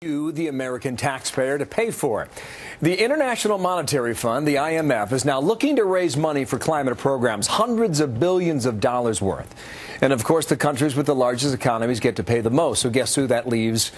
You, the American taxpayer, to pay for it. The International Monetary Fund, the IMF, is now looking to raise money for climate programs, hundreds of billions of dollars worth. And of course, the countries with the largest economies get to pay the most. So guess who that leaves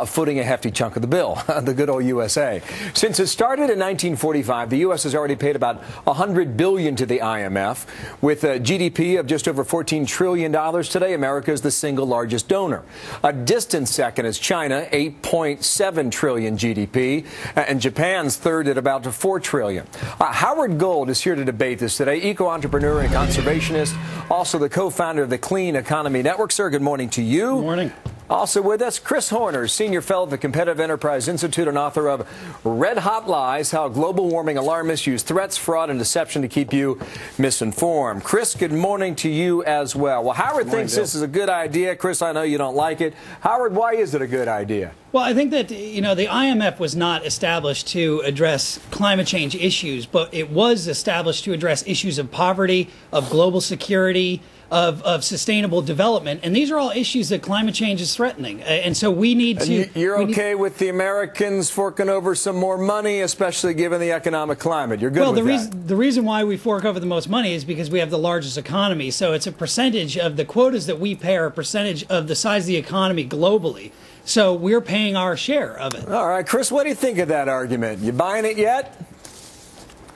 footing a hefty chunk of the bill? The good old USA. Since it started in 1945, the U.S. has already paid about $100 billion to the IMF. With a GDP of just over $14 trillion today, America is the single largest donor. A distant second is China, 8.7 trillion GDP, and Japan's third at about $4 trillion. Howard Gold is here to debate this today, eco-entrepreneur and conservationist, also the co-founder of the Clean Economy Network. Sir, good morning to you. Good morning. Also with us, Chris Horner, senior fellow at the Competitive Enterprise Institute and author of Red Hot Lies, How Global Warming Alarmists Use Threats, Fraud, and Deception to Keep You Misinformed. Chris, good morning to you as well. Well, Howard thinks this is a good idea. Chris, I know you don't like it. Howard, why is it a good idea? Well, I think that, the IMF was not established to address climate change issues, but it was established to address issues of poverty, of global security, of sustainable development. And these are all issues that climate change is threatening. And so we need to... You're okay with the Americans forking over some more money, especially given the economic climate? You're good with that? The reason why we fork over the most money is because we have the largest economy. So it's a percentage of the quotas that we pay are a percentage of the size of the economy globally. So we're paying our share of it. All right, Chris, what do you think of that argument? You buying it yet?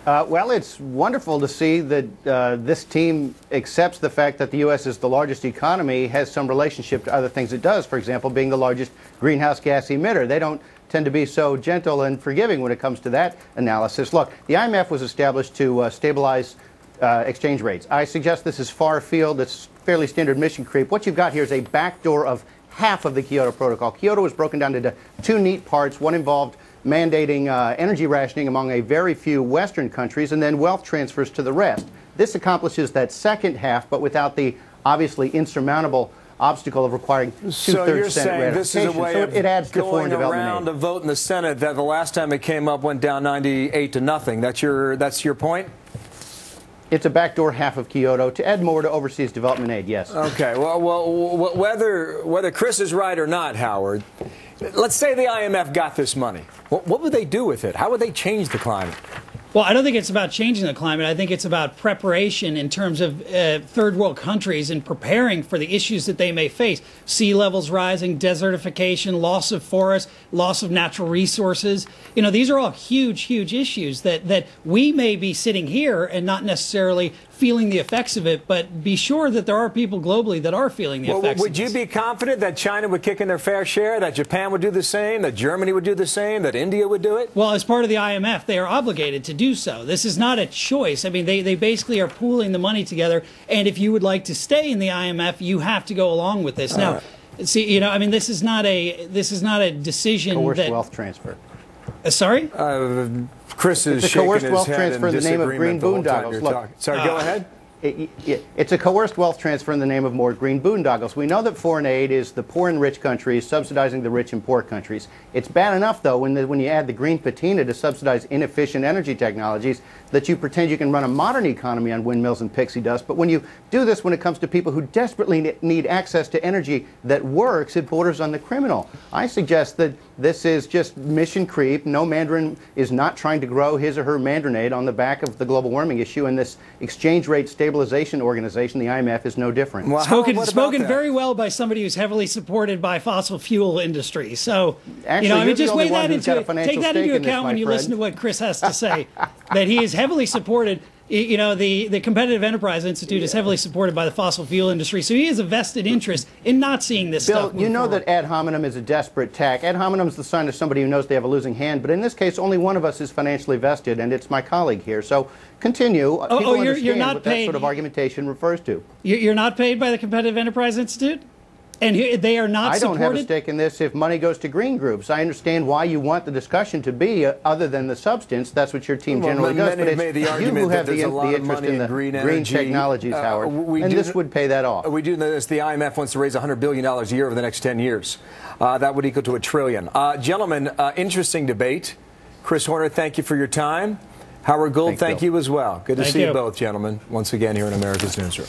Well, it's wonderful to see that this team accepts the fact that the U.S. is the largest economy, has some relationship to other things it does, for example, being the largest greenhouse gas emitter. They don't tend to be so gentle and forgiving when it comes to that analysis. Look, the IMF was established to stabilize exchange rates. I suggest this is far afield. It's fairly standard mission creep. What you've got here is a backdoor of half of the Kyoto Protocol. Kyoto was broken down into two neat parts. One involved mandating energy rationing among a very few Western countries, and then wealth transfers to the rest. This accomplishes that second half, but without the obviously insurmountable obstacle of requiring two-thirds So you're Senate saying this is a way of it adds to foreign going development around aid. a vote in the Senate that the last time it came up went down 98-0. That's your point? It's a backdoor half of Kyoto to add more to overseas development aid, yes. Okay, well whether Chris is right or not, Howard, let's say the IMF got this money. What would they do with it? How would they change the climate? Well, I don't think it's about changing the climate. I think it's about preparation in terms of third world countries and preparing for the issues that they may face. Sea levels rising, desertification, loss of forests, loss of natural resources. These are all huge, huge issues that we may be sitting here and not necessarily feeling the effects of it, but be sure that there are people globally that are feeling the effects of it. Would you be confident that China would kick in their fair share, that Japan would do the same, that Germany would do the same, that India would do it? Well, as part of the IMF, they are obligated to do so. This is not a choice. I mean, they basically are pooling the money together, and if you would like to stay in the IMF, you have to go along with this. Now, see, this is not a decision coerced wealth transfer. Sorry? Chris is it's a coerced wealth head transfer in the name of green boondoggles. Look, sorry, go ahead. It's a coerced wealth transfer in the name of more green boondoggles. We know that foreign aid is the poor and rich countries subsidizing the rich and poor countries. It's bad enough, though, when you add the green patina to subsidize inefficient energy technologies, that you pretend you can run a modern economy on windmills and pixie dust. But when you do this when it comes to people who desperately need access to energy that works, it borders on the criminal. I suggest that this is just mission creep. No Mandarin is not trying to grow his or her Mandarinade on the back of the global warming issue, and this exchange rate stabilization organization, the IMF, is no different. Well, spoken very well by somebody who's heavily supported by fossil fuel industry. So, actually, just weigh that into take that into account when you listen to what Chris has to say. That he is heavily supported. The Competitive Enterprise Institute is heavily supported by the fossil fuel industry, so he has a vested interest in not seeing this stuff. Bill, you know that ad hominem is a desperate tack. Ad hominem is the sign of somebody who knows they have a losing hand, but in this case, only one of us is financially vested, and it's my colleague here. So continue. People understand not what paid. That sort of argumentation refers to. You're not paid by the Competitive Enterprise Institute? And they are not supported? I don't have a stake in this if money goes to green groups. I understand why you want the discussion to be other than the substance. That's what your team generally does. But it's you who have the interest in the green technologies, Howard. And this would pay that off. We do know this. The IMF wants to raise $100 billion a year over the next 10 years. That would equal to $1 trillion. Gentlemen, interesting debate. Chris Horner, thank you for your time. Howard Gold, thank you as well. Good to see you both, gentlemen, once again here in America's Newsroom.